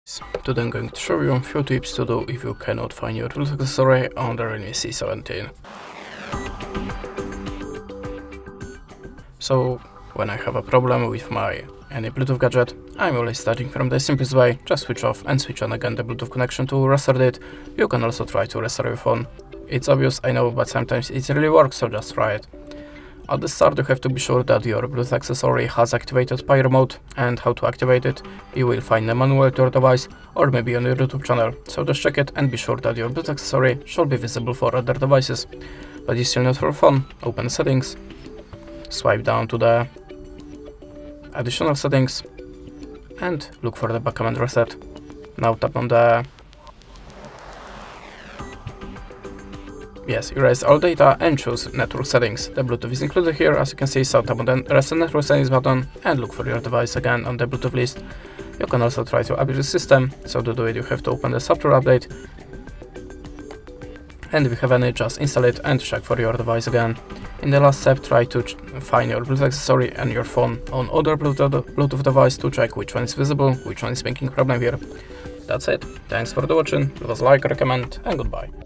Today I'm going to show you a few tips to do if you cannot find your Bluetooth accessory on the Realme C17. So, when I have a problem with any Bluetooth gadget, I'm always starting from the simplest way: just switch off and switch on again the Bluetooth connection to restart it. You can also try to restart your phone. It's obvious, I know, but sometimes it really works, so just try it. At the start you have to be sure that your Bluetooth accessory has activated Pyro mode, and how to activate it you will find the manual to your device or maybe on your YouTube channel, so just check it and be sure that your Bluetooth accessory should be visible for other devices. But it's still not for phone. Open settings, swipe down to the additional settings and look for the back command reset. Now tap on the erase all data and choose network settings. The Bluetooth is included here, as you can see, so tap on the reset network settings button and look for your device again on the Bluetooth list. You can also try to update the system, so to do it you have to open the software update, and if you have any, just install it and check for your device again. In the last step, try to find your Bluetooth accessory and your phone on other Bluetooth device to check which one is visible, which one is making problem here. That's it. Thanks for watching. Leave us a like, recommend, and goodbye.